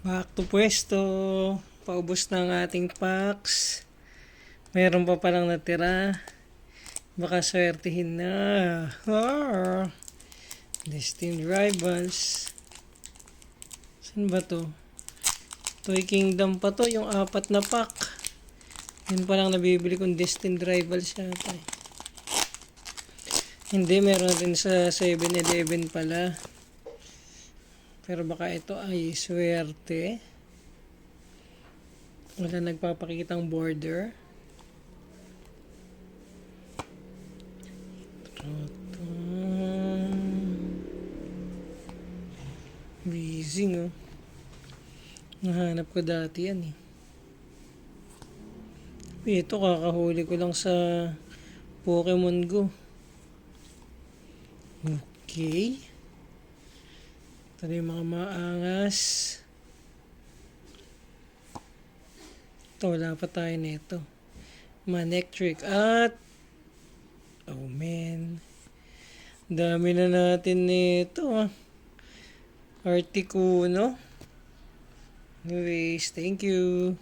Back to pwesto. Paubos na ang ating packs. Meron pa palang natira. Baka swertihin na. Destined Rivals. Saan ba to? Toy Kingdom pa to. Yung 4 na pack. Yun palang nabibili kong Destined Rivals yata. Hindi, meron din sa 7-Eleven pala. Pero baka ito ay swerte. Wala nagpapakitang border. Busy, no? Nahanap ko dati yan eh. Ito kakahuli ko lang sa Pokemon Go. Okay. Ito na yung mga maangas. Ito, wala pa tayo nito. Manectric at oh man. Dami na natin nito Articuno. Anyways, thank you.